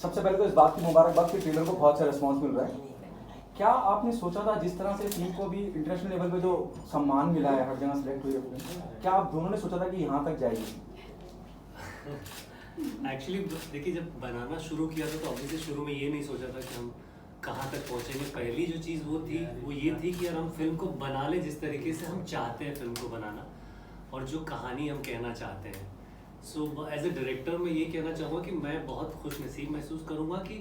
सबसे पहले तो इस बात की मुबारकबाद कि ट्रेलर को बहुत अच्छा रिस्पॉन्स मिल रहा है। क्या आपने सोचा था जिस तरह से टीम को भी इंटरनेशनल लेवल पे जो सम्मान मिला है, हर जगह सेलेक्ट हुई है फिल्म, क्या आप दोनों ने सोचा था कि यहाँ तक जाएगी? एक्चुअली देखिए, जब बनाना शुरू किया था तो ऑब्वियसली शुरू में ये नहीं सोचा था कि हम कहाँ तक पहुँचेंगे। पहली जो चीज़ वो थी वो ये थी कि यार हम फिल्म को बना लें जिस तरीके से हम चाहते हैं फिल्म को बनाना, और जो कहानी हम कहना चाहते हैं। सो एज ए डायरेक्टर मैं ये कहना चाहूँगा कि मैं बहुत खुश नसीब महसूस करूँगा कि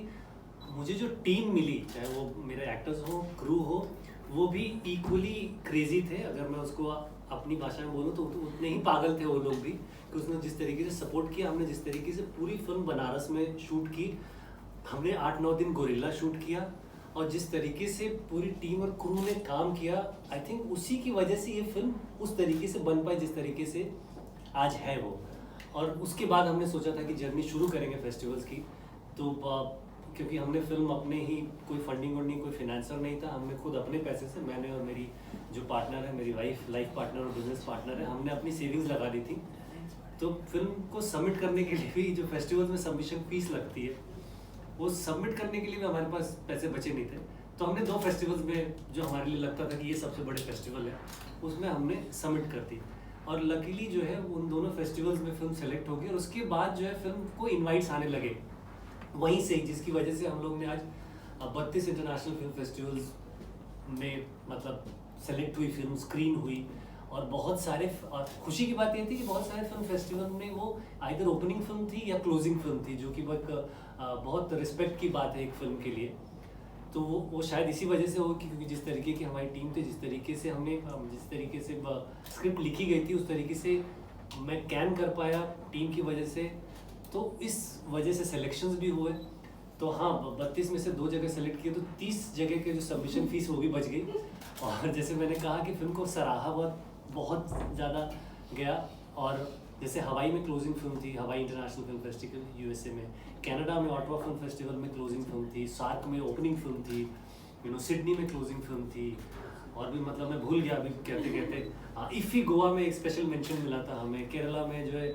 मुझे जो टीम मिली, चाहे वो मेरे एक्टर्स हो, क्रू हो, वो भी इक्वली क्रेजी थे। अगर मैं उसको अपनी भाषा में बोलूँ तो उतने ही पागल थे वो लोग भी, कि उसने जिस तरीके से सपोर्ट किया, हमने जिस तरीके से पूरी फिल्म बनारस में शूट की, हमने 8-9 दिन गोरिल्ला शूट किया, और जिस तरीके से पूरी टीम और क्रू ने काम किया, आई थिंक उसी की वजह से ये फिल्म उस तरीके से बन पाई जिस तरीके से आज है वो। और उसके बाद हमने सोचा था कि जर्नी शुरू करेंगे फेस्टिवल्स की। तो क्योंकि हमने फिल्म अपने ही, कोई फंडिंग वंडिंग, कोई फिनेंसर नहीं था, हमने खुद अपने पैसे से, मैंने और मेरी जो पार्टनर है, मेरी वाइफ, लाइफ पार्टनर और बिजनेस पार्टनर है, हमने अपनी सेविंग्स लगा दी थी। तो फिल्म को सबमिट करने के लिए भी जो फेस्टिवल्स में सबमिशन फीस लगती है, वो सबमिट करने के लिए भी हमारे पास पैसे बचे नहीं थे। तो हमने 2 फेस्टिवल्स में, जो हमारे लिए लगता था कि ये सबसे बड़े फेस्टिवल है, उसमें हमने सबमिट कर दी। और लकीली जो है उन दोनों फेस्टिवल्स में फिल्म सेलेक्ट हो गई, और उसके बाद जो है फिल्म को इन्वाइट्स आने लगे वहीं से, जिसकी वजह से हम लोग ने आज 32 इंटरनेशनल फिल्म फेस्टिवल्स में मतलब सेलेक्ट हुई फिल्म, स्क्रीन हुई। और बहुत सारे, और खुशी की बात ये थी कि बहुत सारे फिल्म फेस्टिवल में वो आइदर ओपनिंग फिल्म थी या क्लोजिंग फिल्म थी, जो कि बहुत रिस्पेक्ट की बात है एक फिल्म के लिए। तो वो शायद इसी वजह से हो, क्योंकि जिस तरीके की हमारी टीम थी, जिस तरीके से हमने, जिस तरीके से स्क्रिप्ट लिखी गई थी, उस तरीके से मैं कैन कर पाया टीम की वजह से। तो इस वजह से सिलेक्शंस भी हुए। तो हाँ, 32 में से 2 जगह सेलेक्ट किए, तो 30 जगह के जो सबमिशन फीस वो भी बच गई। और जैसे मैंने कहा कि फिल्म को सराहा बहुत ज़्यादा गया। और जैसे हवाई में क्लोजिंग फिल्म थी, हवाई इंटरनेशनल फिल्म फेस्टिवल यूएसए में, कनाडा में ऑटवा फिल्म फेस्टिवल में क्लोजिंग फिल्म थी, सार्क में ओपनिंग फिल्म थी, सिडनी में क्लोजिंग फिल्म थी, और भी मतलब मैं भूल गया अभी कहते कहते। इफ़ी गोवा में एक स्पेशल मेंशन मिला था हमें, केरला में जो है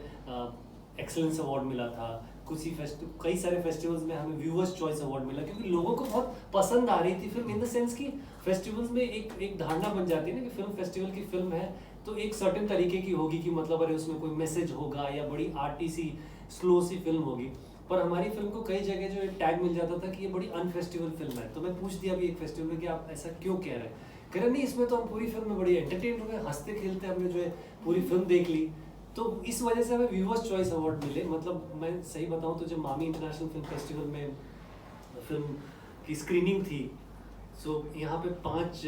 एक्सेलेंस अवार्ड मिला था, कई सारे फेस्टिवल्स में हमें व्यूअर्स चॉइस अवार्ड मिला, क्योंकि लोगों को बहुत पसंद आ रही थी फिल्म। इन द सेंस कि फेस्टिवल्स में एक धारणा बन जाती है ना कि फिल्म फेस्टिवल की फिल्म है तो एक सर्टेन तरीके की होगी, कि मतलब अरे उसमें कोई मैसेज होगा या बड़ी आर्टी सी स्लो सी फिल्म होगी। पर हमारी फिल्म को कई जगह जो एक टैग मिल जाता था कि ये बड़ी अनफेस्टिवल फिल्म है। तो मैं पूछ दिया अभी एक फेस्टिवल में कि आप ऐसा क्यों कह रहे हैं? कह रहे नहीं, इसमें तो हम पूरी फिल्म में बड़ी एंटरटेन हुए, हंसते खेलते हमने जो है पूरी फिल्म देख ली। तो इस वजह से हमें व्यूअर्स चॉइस अवार्ड मिले। मतलब मैं सही बताऊं तो जब मामी इंटरनेशनल फिल्म फेस्टिवल में फिल्म की स्क्रीनिंग थी, सो यहाँ पे 5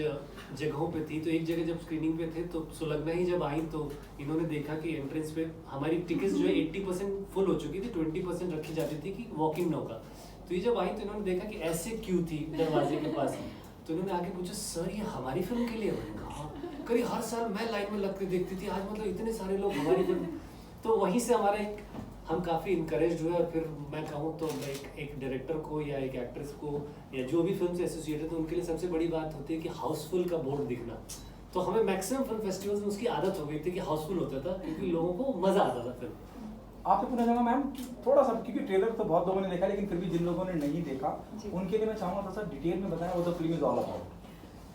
जगहों पे थी, तो एक जगह जब स्क्रीनिंग पे थे तो सुलगना ही जब आई तो इन्होंने देखा कि एंट्रेंस पे हमारी टिकट्स जो है 80% फुल हो चुकी थी, 20% रखी जाती थी कि वॉक इन होगा। तो ये जब आई तो इन्होंने देखा कि ऐसे क्यों थी दरवाजे के पास, तो इन्होंने आके पूछा सर ये हमारी फिल्म के लिए? मैंने कहा कभी हर साल मैं लाइन में लग के देखती थी, आज मतलब इतने सारे लोग हमारी फिल्म। तो वहीं से हमारा हम काफ़ी इनकरेज हुए। और फिर मैं कहूँ तो एक डायरेक्टर को या एक एक्ट्रेस को या जो भी फिल्म से एसोसिएटेड, तो उनके लिए सबसे बड़ी बात होती है कि हाउसफुल का बोर्ड दिखना। तो हमें मैक्सिमम फिल्म फेस्टिवल्स में उसकी आदत हो गई थी कि हाउसफुल होता था, क्योंकि लोगों को मज़ा आता था फिल्म। आपसे पूछना चाहूँगा मैम कि थोड़ा सा, क्योंकि ट्रेलर तो बहुत लोगों ने देखा, लेकिन फिर भी जिन लोगों ने नहीं देखा उनके लिए मैं चाहूँगा थोड़ा सा डिटेल में बताएं वो तो film is all about.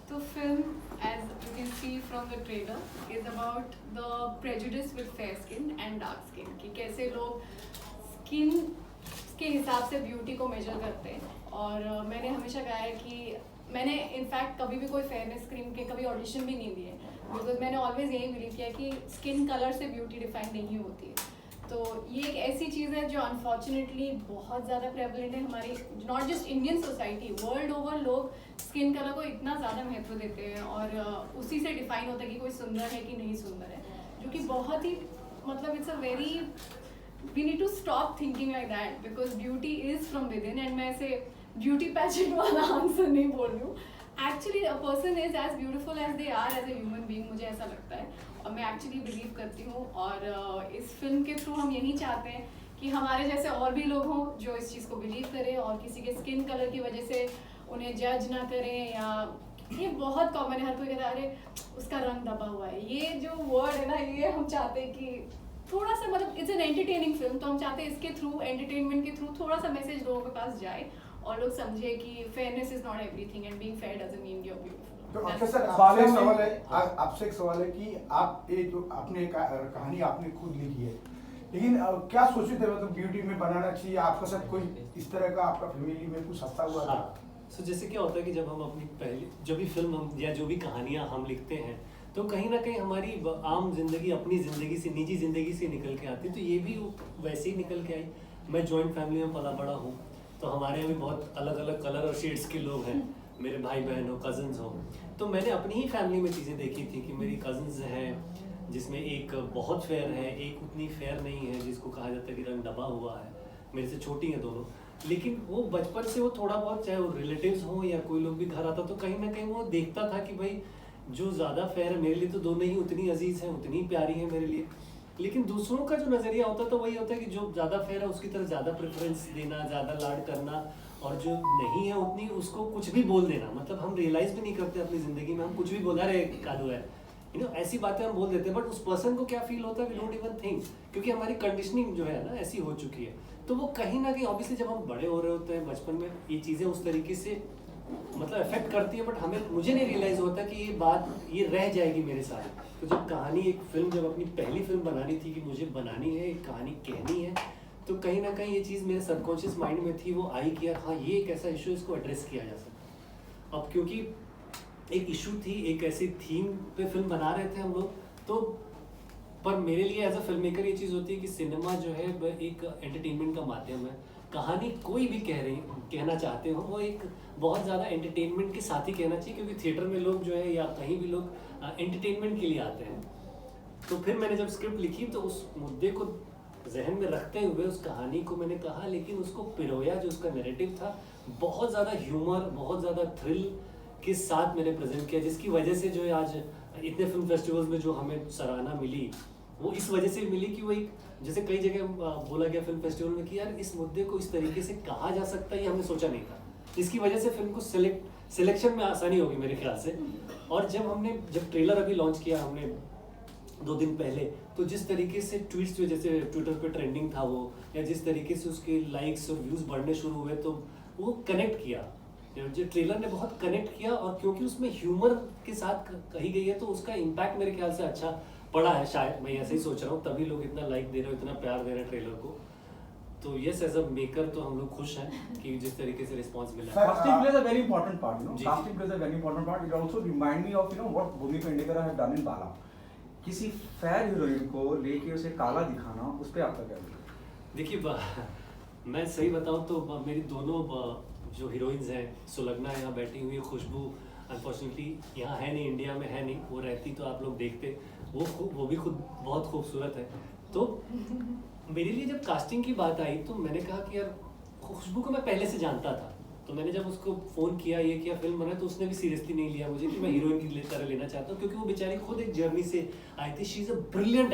The film, as you can see from the trailer, is about the prejudice with fair skin and dark skin. कि कैसे लोग स्किन के हिसाब से ब्यूटी को मेजर करते हैं। और मैंने हमेशा कहा है कि मैंने इनफैक्ट कभी भी कोई फेयरनेस क्रीम के कभी ऑडिशन भी नहीं दिए, बिकॉज मैंने ऑलवेज यही बिलीव किया कि स्किन कलर से ब्यूटी डिफाइन नहीं होती है। तो ये एक ऐसी चीज़ है जो अनफॉर्चुनेटली बहुत ज़्यादा प्रेवलेंट है हमारी, not just Indian society, world over लोग स्किन कलर को इतना ज़्यादा महत्व देते हैं और उसी से डिफाइन होता है कि कोई सुंदर है कि नहीं सुंदर है, जो कि बहुत ही मतलब it's a very, we need to stop thinking like that, because beauty is from within. And मैं ऐसे ब्यूटी पैजेंट वाला आंसर नहीं बोल रही हूँ। Actually a person is as beautiful as they are as a human being, मुझे ऐसा लगता है और मैं एक्चुअली बिलीव करती हूँ। और इस फिल्म के थ्रू हम यही चाहते हैं कि हमारे जैसे और भी लोग हों जो इस चीज़ को बिलीव करें और किसी के स्किन कलर की वजह से उन्हें जज ना करें। या ये बहुत कॉमन है, हर कोई कहता है अरे उसका रंग दबा हुआ है, ये जो वर्ड है ना, ये हम चाहते हैं कि थोड़ा सा मतलब इट्स एन एंटरटेनिंग फिल्म, तो हम चाहते हैं इसके थ्रू, एंटरटेनमेंट के थ्रू थोड़ा सा मैसेज लोगों के पास जाए और लोग समझे कि fairness is not everything and being fair doesn't mean you are तो ब्यूटीफुल। अक्षय सर बाले आपसे एक में- सवाल है, आपसे एक सवाल है कि आप एक जो आपने कहानी आपने खुद लिखी है, लेकिन क्या सोचे थे मतलब ब्यूटी में बनाना चाहिए, आपके साथ कोई इस तरह का आपका फैमिली में कुछ हंसा हुआ था? हाँ, सो जैसे क्या होता है कि जब हम अपनी पहली जो भी फिल्म हम या जो भी कहानियाँ हम लिखते हैं तो कहीं ना कहीं हमारी आम जिंदगी अपनी जिंदगी से, निजी जिंदगी से निकल के आती है, तो ये भी वैसे ही निकल के आई। मैं जॉइंट फैमिली में पला बड़ा हूँ, तो हमारे यहाँ भी बहुत अलग अलग कलर और शेड्स के लोग हैं, मेरे भाई बहन हो, कजन्स हो। तो मैंने अपनी ही फैमिली में चीज़ें देखी थी कि मेरी कजन्स हैं जिसमें एक बहुत फेयर है, एक उतनी फेयर नहीं है, जिसको कहा जाता है कि रंग दबा हुआ है। मेरे से छोटी हैं दोनों, लेकिन वो बचपन से वो थोड़ा बहुत, चाहे वो रिलेटिव्स हों या कोई लोग भी घर आता, तो कहीं ना कहीं वो देखता था कि भाई जो ज़्यादा फेयर है मेरे लिए तो दोनों ही उतनी अजीज़ हैं, उतनी प्यारी हैं मेरे लिए। लेकिन दूसरों का जो नज़रिया होता था वही होता है कि जो ज़्यादा फेयर है उसकी तरफ ज़्यादा प्रेफरेंस देना, ज़्यादा लाड करना, और जो नहीं है उतनी उसको कुछ भी बोल देना। मतलब हम रियलाइज़ भी नहीं करते अपनी ज़िंदगी में, हम कुछ भी बोला रहे कालू है, ऐसी बातें हम बोल देते हैं, बट उस पर्सन को क्या फील होता है वी डोंट इवन थिंक, क्योंकि हमारी कंडीशनिंग जो है ना ऐसी हो चुकी है। तो वो कहीं ना कहीं ऑब्वियसली जब हम बड़े हो रहे होते हैं बचपन में ये चीज़ें उस तरीके से मतलब अफेक्ट करती है, बट मुझे नहीं रियलाइज़ होता कि ये बात ये रह जाएगी मेरे साथ। तो जब कहानी, एक फिल्म, जब अपनी पहली फिल्म बनानी थी कि मुझे बनानी है, एक कहानी कहनी है, तो कहीं ना कहीं ये चीज़ मेरे सबकॉन्शियस माइंड में थी, वो आई कि यार हाँ ये एक ऐसा इशू, इसको एड्रेस किया जा सकता। अब क्योंकि एक इशू थी, एक ऐसी थीम पे फिल्म बना रहे थे हम लोग, तो पर मेरे लिए एज अ फिल्म मेकर ये चीज़ होती है कि सिनेमा जो है वह एक एंटरटेनमेंट का माध्यम है। कहानी कोई भी कहना चाहते हो वो एक बहुत ज़्यादा एंटरटेनमेंट के साथ ही कहना चाहिए, क्योंकि थिएटर में लोग जो है या कहीं भी लोग एंटरटेनमेंट के लिए आते हैं। तो फिर मैंने जब स्क्रिप्ट लिखी तो उस मुद्दे को जहन में रखते हुए उस कहानी को मैंने कहा, लेकिन उसको पिरोया, जो उसका नैरेटिव था बहुत ज़्यादा ह्यूमर, बहुत ज़्यादा थ्रिल के साथ मैंने प्रेजेंट किया, जिसकी वजह से जो है आज इतने फिल्म फेस्टिवल्स में जो हमें सराहना मिली वो इस वजह से मिली कि वो एक, जैसे कई जगह बोला गया फिल्म फेस्टिवल में कि यार इस मुद्दे को इस तरीके से कहा जा सकता है, ये हमने सोचा नहीं था। इसकी वजह से फिल्म को सिलेक्शन में आसानी होगी मेरे ख्याल से। और जब ट्रेलर अभी लॉन्च किया हमने 2 दिन पहले, तो जिस तरीके से ट्वीट्स जो जैसे ट्विटर पे ट्रेंडिंग था वो, या जिस तरीके से उसके लाइक्स और व्यूज़ बढ़ने शुरू हुए, तो वो कनेक्ट किया, जो ट्रेलर ने बहुत कनेक्ट किया। और क्योंकि उसमें ह्यूमर के साथ कही गई है तो उसका इम्पैक्ट मेरे ख्याल से अच्छा पड़ा है, शायद मैं ऐसे ही सोच रहा हूँ, तभी लोग इतना लाइक दे रहे हो, इतना प्यार दे रहे हैं ट्रेलर को। तो यस, एज अ मेकर तो हम लोग खुश हैं कि जिस तरीके से रिस्पांस मिला है। Casting plays a very important part, जी। Casting plays a very important part. It also remind me of what Bhumi Pendekar have done in Bala. किसी फेयर हीरोइन को लेके उसे काला दिखाना, उस पे आपका क्या है? देखिए मैं सही बताऊं तो मेरी दोनों जो हीरोइंस हैं, सुलग्ना यहाँ बैठी हुई है, खुशबू अनफॉर्चुनेटली यहाँ है नहीं, इंडिया में है नहीं, वो रहती तो आप लोग देखते, वो भी खुद बहुत खूबसूरत है। तो मेरे लिए जब कास्टिंग की बात आई तो मैंने कहा कि यार खुशबू को मैं पहले से जानता था, तो मैंने जब उसको फ़ोन किया, ये किया, फिल्म बनाई, तो उसने भी सीरियसली नहीं लिया मुझे कि मैं हीरोइन की तरह लेना चाहता हूँ, क्योंकि वो बेचारी खुद एक जर्नी से आई थी। She is a brilliant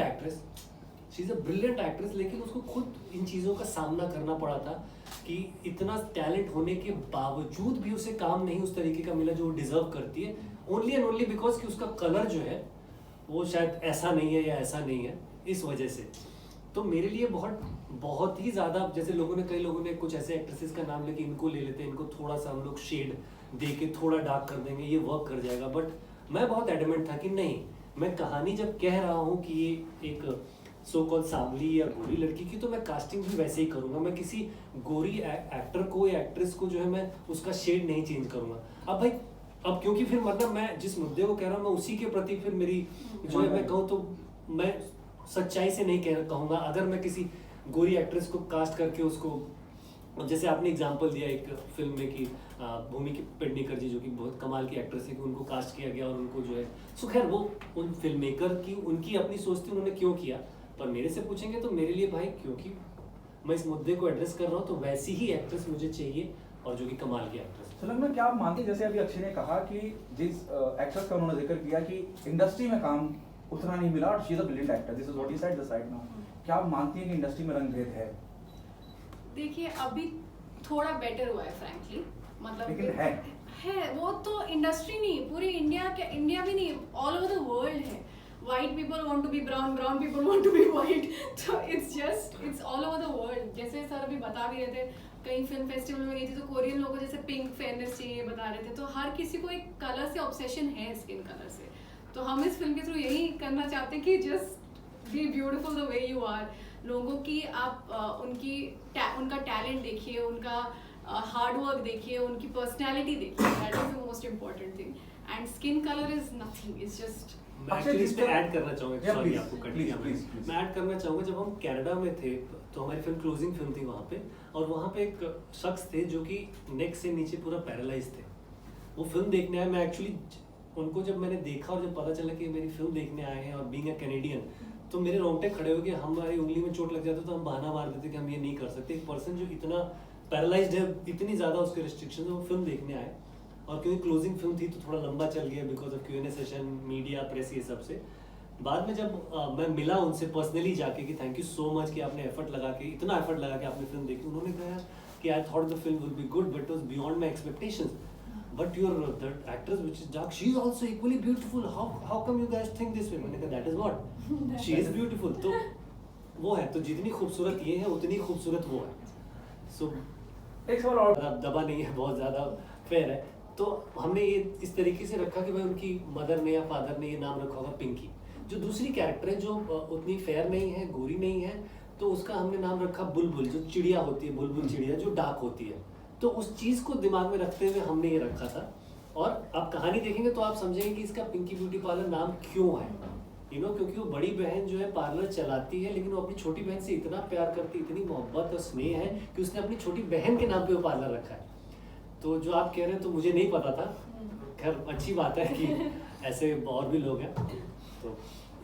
actress, लेकिन उसको खुद इन चीज़ों का सामना करना पड़ा था कि इतना टैलेंट होने के बावजूद भी उसे काम नहीं उस तरीके का मिला जो वो डिज़र्व करती है, ओनली एंड ओनली बिकॉज कि उसका कलर जो है वो शायद ऐसा नहीं है या ऐसा नहीं है, इस वजह से। तो मेरे लिए बहुत ही ज़्यादा, जैसे कई लोगों ने कुछ ऐसे एक्ट्रेसेस का नाम लेके इनको ले लेते हैं, इनको थोड़ा सा हम लोग शेड दे के थोड़ा डार्क कर देंगे, ये वर्क कर जाएगा, बट मैं बहुत एडमेंट था कि नहीं, मैं कहानी जब कह रहा हूँ कि ये एक सो कॉल्ड सांवली या गोरी लड़की की, तो मैं कास्टिंग भी वैसे ही करूँगा। मैं किसी गोरी एक्टर को या एक्ट्रेस को जो है मैं उसका शेड नहीं चेंज करूँगा। अब क्योंकि फिर मतलब मैं जिस मुद्दे को कह रहा हूँ मैं उसी के प्रति फिर मेरी जो है मैं कहूँ तो मैं सच्चाई से नहीं कहूँगा। अगर मैं किसी गोरी एक्ट्रेस को कास्ट करके उसको, जैसे आपने एग्जांपल दिया एक फिल्म में कि भूमि पेडनेकर जी जो कि बहुत कमाल की एक्ट्रेस है, कि उनको कास्ट किया गया और उनको जो है सो खैर वो उन फिल्म मेकर की उनकी अपनी सोच थी, उन्होंने क्यों किया। पर मेरे से पूछेंगे तो मेरे लिए भाई क्योंकि मैं इस मुद्दे को एड्रेस कर रहा हूँ तो वैसी ही एक्ट्रेस मुझे चाहिए और जो कि कमाल की एक्ट्रेस। सुलग्ना, क्या आप मानते हैं, जैसे अभी अक्षय ने कहा कि जिस एक्ट्रेस का उन्होंने जिक्र किया कि इंडस्ट्री में काम उतना नहीं मिला और she is a brilliant actor, this is what he said just right now, क्या आप मानती हैं कि इंडस्ट्री में रंग भेद है? देखिए अभी थोड़ा बेटर हुआ है फ्रैंकली, मतलब लेकिन है वो तो इंडस्ट्री नहीं, पूरी इंडिया भी नहीं, ऑल ओवर द वर्ल्ड है। white people want to be brown, brown people want to be white. So it's all over the world. जैसे सर अभी बता भी रहे थे, कई फिल्म फेस्टिवल में गई थी तो कोरियन लोगों को जैसे पिंक फेयरनेस चाहिए बता रहे थे, तो हर किसी को एक कलर से ऑब्सेशन है, स्किन कलर से। तो हम इस फिल्म के थ्रू यही करना चाहते हैं कि just be beautiful the way you are. लोगों की आप उनका टैलेंट देखिए, उनका हार्ड वर्क देखिए, उनकी पर्सनैलिटी देखिए, that is the most important thing. And skin colour is nothing, it's just मैं एक्चुअली इस पे ऐड करना चाहूँगा, Yeah, सॉरी please, आपको कट please, किया please, मैं। please. मैं ऐड करना चाहूँगा, जब हम कनाडा में थे तो हमारी फिल्म क्लोजिंग फिल्म थी वहाँ पे, और वहाँ पे एक शख्स थे जो कि नेक से नीचे पूरा पैरालाइज थे। वो फिल्म देखने आए, मैं एक्चुअली उनको जब मैंने देखा और जब पता चला कि मेरी फिल्म देखने आए हैं और बीइंग अ कैनेडियन, तो मेरे रोंगटे खड़े हो गए। हमारी उंगली में चोट लग जाती तो हम बहाना मार देते कि हम ये नहीं कर सकते। एक पर्सन जो इतना पैरालाइज्ड है, इतनी ज़्यादा उसके रिस्ट्रिक्शन है, वो फिल्म देखने आए, और क्योंकि क्लोजिंग फिल्म थी तो थोड़ा लंबा चल गया because of Q&A session, media, press, ये सब से। बाद में जब मैं मिला उनसे पर्सनली जाके कि थैंक यू सो मच कि आपने एफर्ट लगा के, इतना एफर्ट लगा के आपने फिल्म देखी, उन्होंने कहा कि I thought the film will be good but it was beyond my expectations, but your the actress which is dark, she is also equally beautiful, how come you guys think this way. मैंने कहा that is what she is beautiful. तो वो है, तो जितनी खूबसूरत ये है उतनी खूबसूरत वो है। सो एक सवाल और, दबा नहीं है, बहुत ज़्यादा फेयर है। तो हमने ये इस तरीके से रखा कि भाई उनकी मदर ने या फादर ने ये नाम रखा होगा पिंकी। जो दूसरी कैरेक्टर है जो उतनी फेयर नहीं है, गोरी नहीं है, तो उसका हमने नाम रखा बुलबुल, जो चिड़िया होती है, बुलबुल चिड़िया जो डार्क होती है। तो उस चीज़ को दिमाग में रखते हुए हमने ये रखा था। और आप कहानी देखेंगे तो आप समझेंगे कि इसका पिंकी ब्यूटी पार्लर नाम क्यों है। क्योंकि वो बड़ी बहन जो है पार्लर चलाती है, लेकिन वो अपनी छोटी बहन से इतना प्यार करती, इतनी मोहब्बत और स्नेह है कि उसने अपनी छोटी बहन के नाम पे वो पार्लर रखा है। तो जो आप कह रहे हैं तो मुझे नहीं पता था, खैर अच्छी बात है कि ऐसे और भी लोग हैं। तो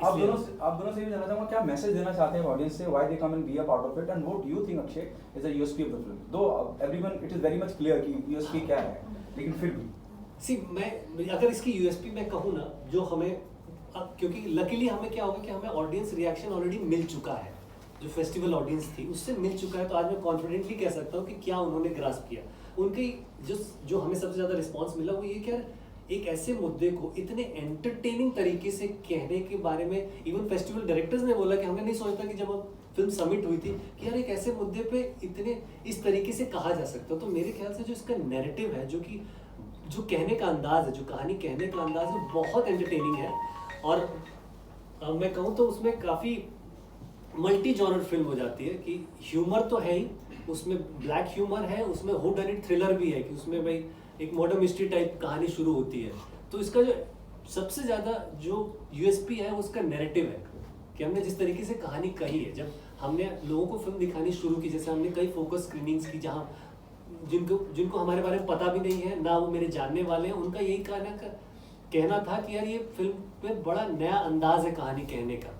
आप दोनों से भी जानना चाहूँगा, क्या मैसेज देना चाहते हैं ऑडियंस से, why they come and be a part of it, and what do you think Akshay is a USP of the film? Though everyone it is very much clear कि यूएसपी क्या है, लेकिन फिर भी मैं अगर इसकी यूएसपी मैं कहूँ ना, जो हमें क्योंकि लकीली हमें क्या होगा कि हमें ऑडियंस रिएक्शन ऑलरेडी मिल चुका है, जो फेस्टिवल ऑडियंस थी उससे मिल चुका है। तो आज मैं कॉन्फिडेंटली कह सकता हूँ कि क्या उन्होंने ग्रास्प किया। उनकी जो हमें सबसे ज़्यादा रिस्पॉन्स मिला वो ये कि यार एक ऐसे मुद्दे को इतने एंटरटेनिंग तरीके से कहने के बारे में, इवन फेस्टिवल डायरेक्टर्स ने बोला कि हमने नहीं सोचा कि जब हम फिल्म सबमिट हुई थी कि यार एक ऐसे मुद्दे पे इतने इस तरीके से कहा जा सकता। तो मेरे ख्याल से जो इसका नैरेटिव है, जो कहने का अंदाज है, जो कहानी कहने का अंदाज है, बहुत एंटरटेनिंग है। और मैं कहूँ तो उसमें काफ़ी मल्टी जॉनर फिल्म हो जाती है कि ह्यूमर तो है ही, उसमें ब्लैक ह्यूमर है, उसमें हुड एंड थ्रिलर भी है कि उसमें भाई एक मर्डर मिस्ट्री टाइप कहानी शुरू होती है। तो इसका जो सबसे ज़्यादा जो यूएसपी है उसका नैरेटिव है कि हमने जिस तरीके से कहानी कही है। जब हमने लोगों को फिल्म दिखानी शुरू की, जैसे हमने कई फोकस स्क्रीनिंग्स की जहाँ जिनको हमारे बारे में पता भी नहीं है ना वो मेरे जानने वाले हैं, उनका यही कहना था कि यार ये फिल्म में बड़ा नया अंदाज है कहानी कहने का।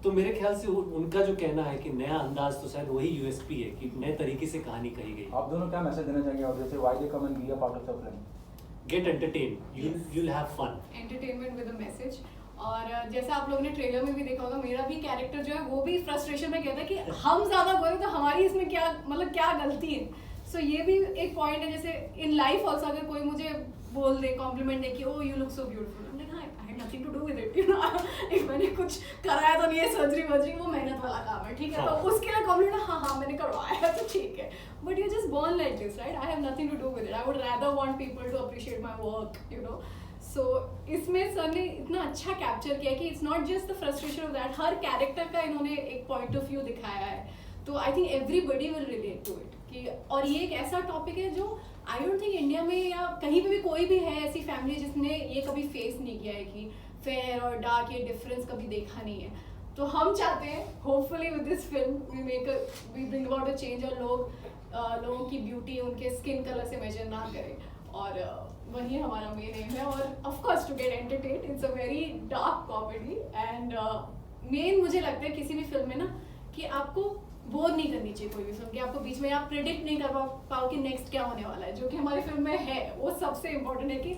तो मेरे ख्याल से उनका जो कहना है कि नया अंदाज, तो शायद वही यूएसपी है कि नए तरीके से कहानी कही गई। आप दोनों क्या मैसेज देना चाहेंगे ऑडियंस से, why they come and be a part of the film? Gate entertain, you'll have fun। Entertainment with a message. और जैसा आप लोगों ने ट्रेलर में भी देखा होगा, मेरा भी कैरेक्टर जो है वो भी फ्रस्ट्रेशन में कहता है कि हम ज्यादा गोरे तो हमारी इसमें क्या गलती है। सो ये भी एक पॉइंट है। जैसे इन लाइफ ऑल्सो अगर कोई मुझे बोल दे, कॉम्प्लीमेंट दे कि oh you look so beautiful, I had nothing to do with it, एक मैंने कुछ कराया तो नहीं है, सर्जरी वो मेहनत वाला काम है, ठीक है। तो उसके लिए कॉम्प्लीमेंट हाँ मैंने करवाया है तो ठीक है, but you just born like this, right? I have nothing to do with it, I would rather want people to appreciate my work, so इसमें सर ने इतना अच्छा कैप्चर किया कि it's not just the frustration of that, हर character का इन्होंने एक पॉइंट ऑफ व्यू दिखाया है। तो I think everybody will relate to it कि, और ये एक ऐसा टॉपिक है जो आई डोंट थिंक इंडिया में या कहीं पे भी कोई भी है ऐसी फैमिली जिसने ये कभी फेस नहीं किया है कि फेयर और डार्क ये डिफरेंस कभी देखा नहीं है। तो हम चाहते हैं hopefully with this film we bring about a change, और लोगों की ब्यूटी उनके स्किन कलर से मेजर ना करें, और वही हमारा मेन एम है। और of course to get entertain, it's a very dark comedy and main मुझे लगता है किसी भी फिल्म में ना कि आपको बोर नहीं करनी चाहिए कोई भी फिल्म, कि आपको बीच में आप प्रेडिक्ट नहीं कर पाओ कि नेक्स्ट क्या होने वाला है, जो कि हमारी फिल्म में है। वो सबसे इम्पोर्टेंट है कि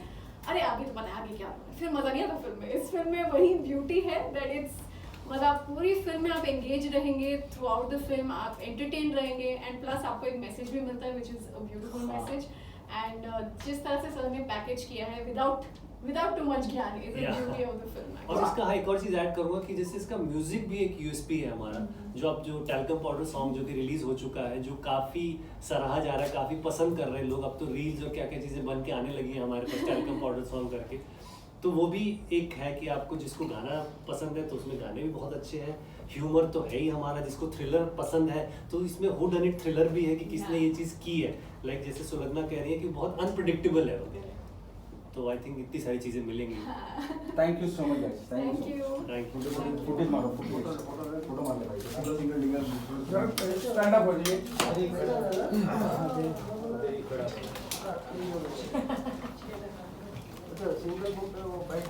अरे आगे तो पता है आगे क्या होगा, फिर मजा नहीं आता फिल्म में। इस फिल्म में वही ब्यूटी है दैट इट्स मतलब पूरी फिल्म में आप एंगेज रहेंगे, थ्रू आउट द फिल्म आप एंटरटेन रहेंगे, एंड प्लस आपको एक मैसेज भी मिलता है which is a beautiful message. And जिस तरह से सर ने पैकेज किया है विदाउट without too much ज्ञान is the Yeah. beauty of the film. और इसका हाँ एक और चीज़ ऐड करूँगा कि जैसे इसका म्यूजिक भी एक यूएसपी है हमारा, जो टैल्कम पाउडर सॉन्ग जो कि रिलीज हो चुका है, जो काफ़ी सराहा जा रहा है, काफ़ी पसंद कर रहे हैं लोग। अब तो रील्स और क्या क्या चीज़ें बन के आने लगी हैं हमारे पास टैल्कम पाउडर सॉन्ग करके। तो वो भी एक है कि आपको जिसको गाना पसंद है तो उसमें गाने भी बहुत अच्छे हैं, ह्यूमर तो है ही हमारा। जिसको थ्रिलर पसंद है तो इसमें हुड एंड इट थ्रिलर भी है कि किसने ये चीज़ की है। लाइक जैसे सुलग्ना कह रही है कि बहुत अनप्रिडिक्टेबल है वो। तो आई थिंक इतनी सारी चीज़ें मिलेंगी। Thank you so much guys, Thank you. Thank you. Footage मारो, फोटो मार ले भाई, सिंगल सिंगल स्टैंड अप हो जाइए। सिंगल बुक पे वो बैठ